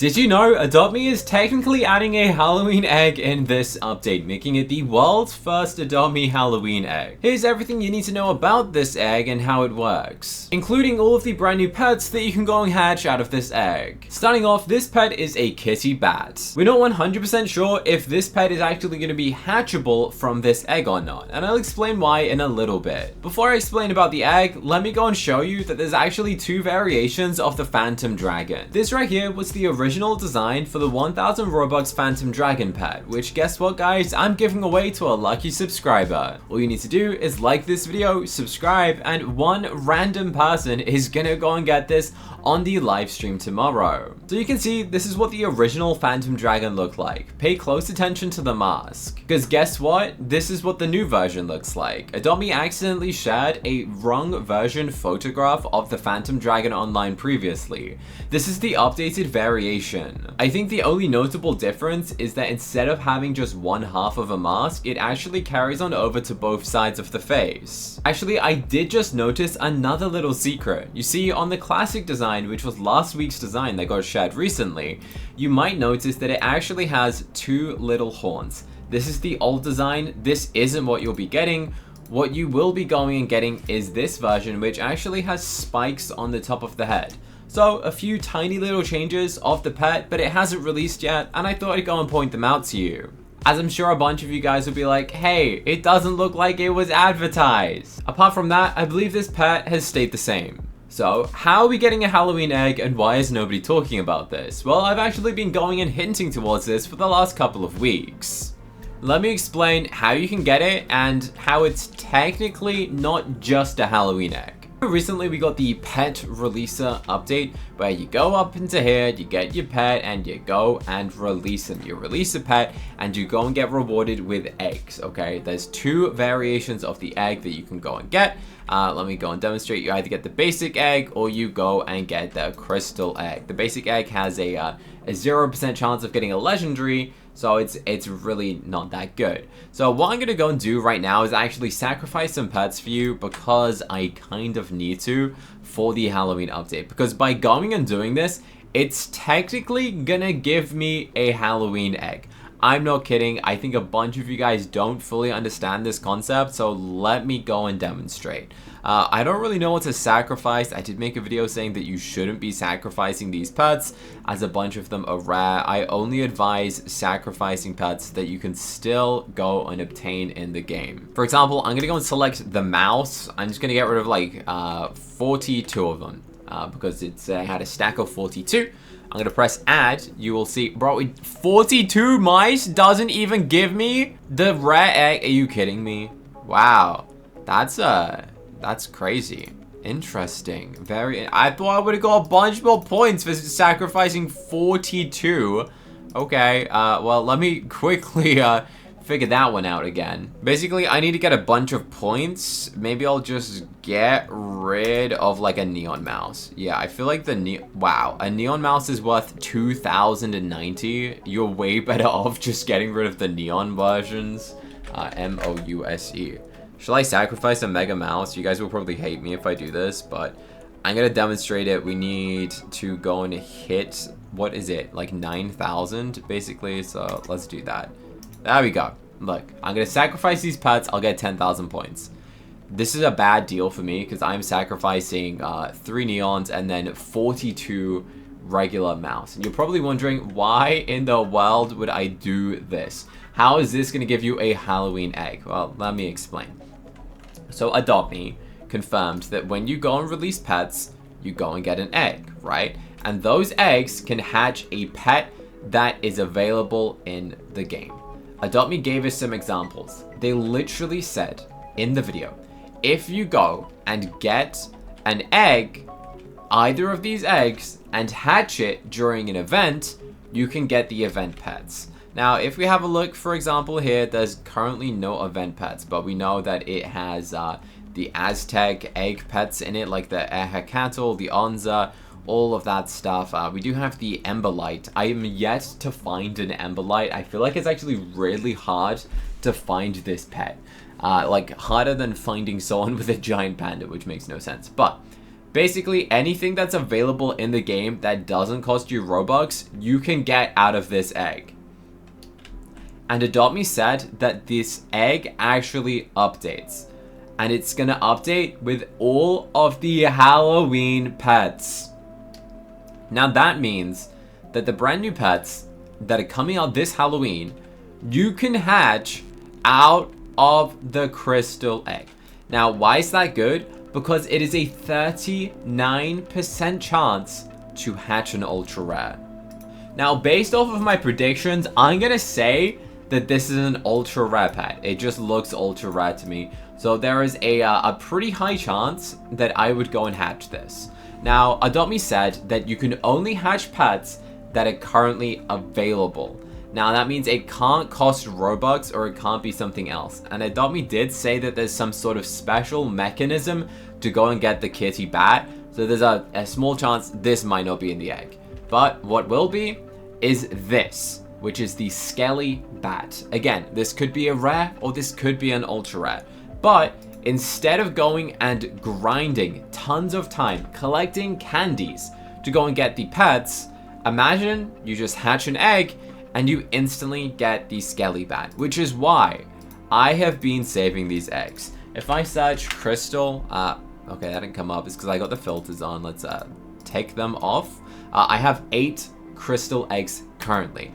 Did you know Adopt.me is technically adding a Halloween egg in this update, making it the world's first Adopt.me Halloween egg? Here's everything you need to know about this egg and how it works, including all of the brand new pets that you can go and hatch out of this egg. Starting off, this pet is a kitty bat. We're not 100% sure if this pet is actually going to be hatchable from this egg or not, and I'll explain why in a little bit. Before I explain about the egg, let me go and show you that there's actually two variations of the Phantom Dragon. This right here was the original design for the 1000 Robux Phantom Dragon pet, which guess what guys, I'm giving away to a lucky subscriber. All you need to do is like this video, subscribe, and one random person is gonna go and get this on the live stream tomorrow. So you can see this is what the original Phantom Dragon looked like. Pay close attention to the mask, because guess what? This is what the new version looks like. Adopt.me accidentally shared a wrong version photograph of the Phantom Dragon online previously. This is the updated variation. I think the only notable difference is that instead of having just one half of a mask, it actually carries on over to both sides of the face. Actually, I did just notice another little secret. You see, on the classic design, which was last week's design that got shared recently, you might notice that it actually has two little horns. This is the old design. This isn't what you'll be getting. What you will be going and getting is this version, which actually has spikes on the top of the head. So a few tiny little changes of the pet, but it hasn't released yet, and I thought I'd go and point them out to you, as I'm sure a bunch of you guys will be like, hey, it doesn't look like it was advertised. Apart from that, I believe this pet has stayed the same. So how are we getting a Halloween egg, and why is nobody talking about this? Well, I've actually been going and hinting towards this for the last couple of weeks. Let me explain how you can get it and how it's technically not just a Halloween egg. Recently we got the pet releaser update where you go up into here, you get your pet and you go and release them. You release a pet and you go and get rewarded with eggs, okay? There's two variations of the egg that you can go and get. Let me go and demonstrate. You either get the basic egg or you go and get the crystal egg. The basic egg has a 0% chance of getting a legendary, so it's really not that good. So what I'm gonna go and do right now is actually sacrifice some pets for you, because I kind of need to for the Halloween update. Because by going and doing this, it's technically gonna give me a Halloween egg. I'm not kidding. I think a bunch of you guys don't fully understand this concept, so let me go and demonstrate. I don't really know what to sacrifice. I did make a video saying that you shouldn't be sacrificing these pets, as a bunch of them are rare. I only advise sacrificing pets that you can still go and obtain in the game. For example, I'm gonna go and select the mouse. I'm just gonna get rid of like 42 of them, because it's had a stack of 42. I'm gonna press add. You will see, bro, 42 mice doesn't even give me the rare egg. Are you kidding me? Wow, that's crazy. Interesting. I thought I would have got a bunch more points for sacrificing 42. Okay, well, let me quickly figure that one out again. Basically, I need to get a bunch of points. Maybe I'll just get rid of like a neon mouse. Yeah, I feel like wow, a neon mouse is worth 2,090. You're way better off just getting rid of the neon versions. M-O-U-S-E. Shall I sacrifice a mega mouse? You guys will probably hate me if I do this, but I'm gonna demonstrate it. We need to go and hit, what is it, like 9,000 basically, so let's do that. There we go. Look, I'm gonna sacrifice these pets. I'll get 10,000 points. This is a bad deal for me because I'm sacrificing 3 neons and then 42 regular mouse. And you're probably wondering, why in the world would I do this? How is this gonna give you a Halloween egg? Well, let me explain. So Adopt.me confirmed that when you go and release pets, you go and get an egg, right? And those eggs can hatch a pet that is available in the game. Adopt.me gave us some examples. They literally said in the video, if you go and get an egg, either of these eggs, and hatch it during an event, you can get the event pets. Now, if we have a look, for example, here, there's currently no event pets, but we know that it has the Aztec egg pets in it, like the Ehecatl, the Onza, all of that stuff. We do have the Emberlight. I am yet to find an Emberlight. I feel like it's actually really hard to find this pet. Like, harder than finding someone with a giant panda, which makes no sense. But Basically, anything that's available in the game that doesn't cost you Robux, you can get out of this egg. And Adopt Me said that this egg actually updates. And it's gonna update with all of the Halloween pets. Now that means that the brand new pets that are coming out this Halloween, you can hatch out of the crystal egg. Now, why is that good? Because it is a 39% chance to hatch an ultra rare. Now, based off of my predictions, I'm gonna say that this is an ultra rare pet. It just looks ultra rare to me. So there is a pretty high chance that I would go and hatch this. Now, Adopt Me said that you can only hatch pets that are currently available. Now, that means it can't cost Robux or it can't be something else. And Adopt Me did say that there's some sort of special mechanism to go and get the kitty bat. So there's a small chance this might not be in the egg. But what will be is this, which is the Skelly Bat. Again, this could be a rare or this could be an ultra rare. But instead of going and grinding tons of time, collecting candies to go and get the pets, imagine you just hatch an egg and you instantly get the Skelly Bat, which is why I have been saving these eggs. If I search crystal, okay, that didn't come up. It's because I got the filters on. Let's take them off. I have 8 crystal eggs currently.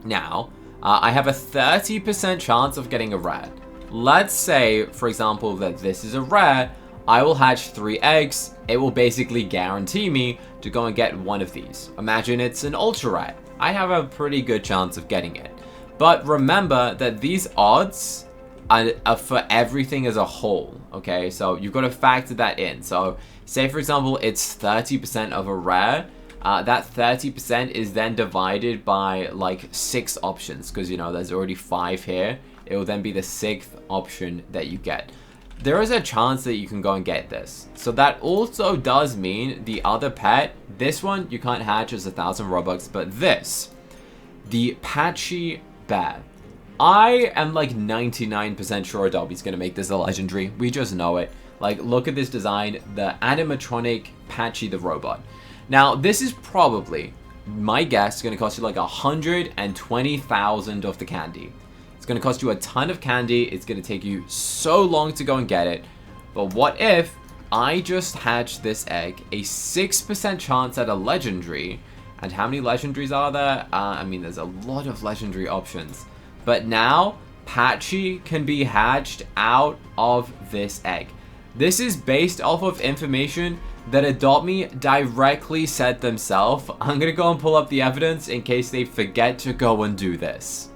Now, I have a 30% chance of getting a rare. Let's say, for example, that this is a rare. I will hatch 3 eggs. It will basically guarantee me to go and get one of these. Imagine it's an ultra rare. I have a pretty good chance of getting it. But remember that these odds are for everything as a whole, okay? So you've got to factor that in. So say, for example, it's 30% of a rare. That 30% is then divided by like 6 options because, you know, there's already 5 here. It will then be the 6th option that you get. There is a chance that you can go and get this. So that also does mean the other pet, this one you can't hatch as 1,000 Robux, but this, the Patchy Bear. I am like 99% sure Adobe's gonna make this a legendary. We just know it. Like, look at this design, the animatronic Patchy the robot. Now, this is probably, my guess, gonna cost you like 120,000 of the candy. It's going to cost you a ton of candy. It's going to take you so long to go and get it. But what if I just hatch this egg, a 6% chance at a legendary? And how many legendaries are there? I mean, there's a lot of legendary options. But now, Patchy can be hatched out of this egg. This is based off of information that Adopt Me directly said themselves. I'm going to go and pull up the evidence in case they forget to go and do this.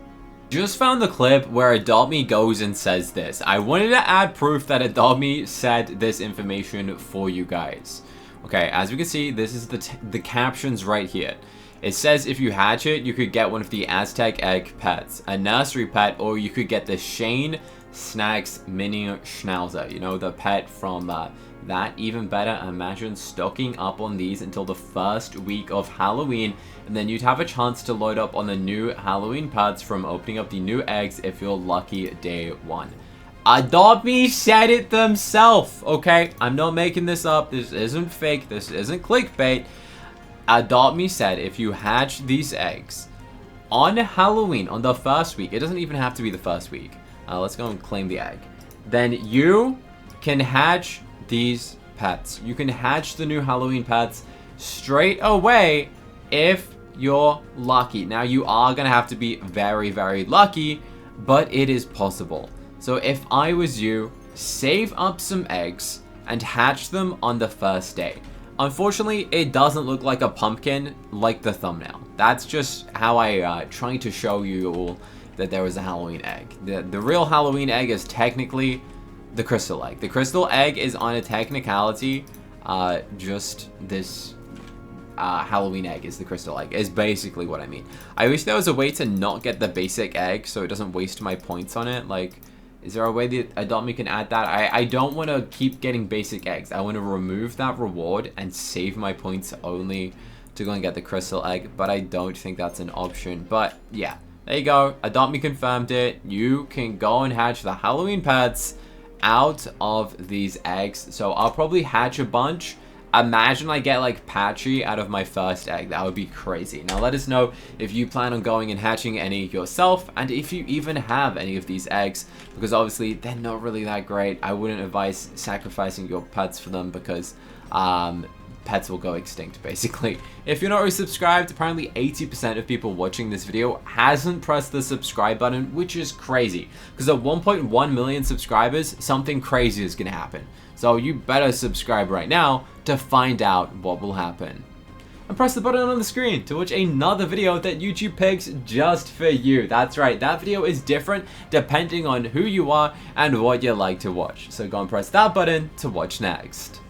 Just found the clip where Adopt Me goes and says this. I wanted to add proof that Adopt Me said this information for you guys. Okay, as we can see, this is the captions right here. It says if you hatch it, you could get one of the Aztec egg pets, a nursery pet, or you could get the Shane Snacks Mini Schnauzer. You know, the pet from that. Even better, imagine stocking up on these until the first week of Halloween, and then you'd have a chance to load up on the new Halloween pets from opening up the new eggs if you're lucky day 1. Adopt Me said it themselves, okay? I'm not making this up. This isn't fake. This isn't clickbait. Adopt Me said if you hatch these eggs on Halloween, on the first week, it doesn't even have to be the first week. Let's go and claim the egg. Then you can hatch these pets. You can hatch the new Halloween pets straight away if you're lucky. Now, you are going to have to be very, very lucky, but it is possible. So if I was you, save up some eggs and hatch them on the first day. Unfortunately, it doesn't look like a pumpkin like the thumbnail. That's just how I trying to show you all that there was a Halloween egg. The real Halloween egg is technically the crystal egg. The crystal egg is on a technicality, just this Halloween egg is the crystal egg, is basically what I mean. I wish there was a way to not get the basic egg so it doesn't waste my points on it. Like, is there a way that Adopt Me can add that? I don't want to keep getting basic eggs. I want to remove that reward and save my points only to go and get the crystal egg, but I don't think that's an option. But yeah, there you go. Adopt Me confirmed it. You can go and hatch the Halloween pets out of these eggs. So I'll probably hatch a bunch. Imagine I get like Patchy out of my first egg. That would be crazy. Now let us know if you plan on going and hatching any yourself, and if you even have any of these eggs, because obviously they're not really that great. I wouldn't advise sacrificing your pets for them, because pets will go extinct basically. If you're not already subscribed, apparently 80% of people watching this video hasn't pressed the subscribe button, which is crazy, because at 1.1 million subscribers, something crazy is gonna happen. So you better subscribe right now to find out what will happen. And press the button on the screen to watch another video that YouTube picks just for you. That's right, that video is different depending on who you are and what you like to watch. So go and press that button to watch next.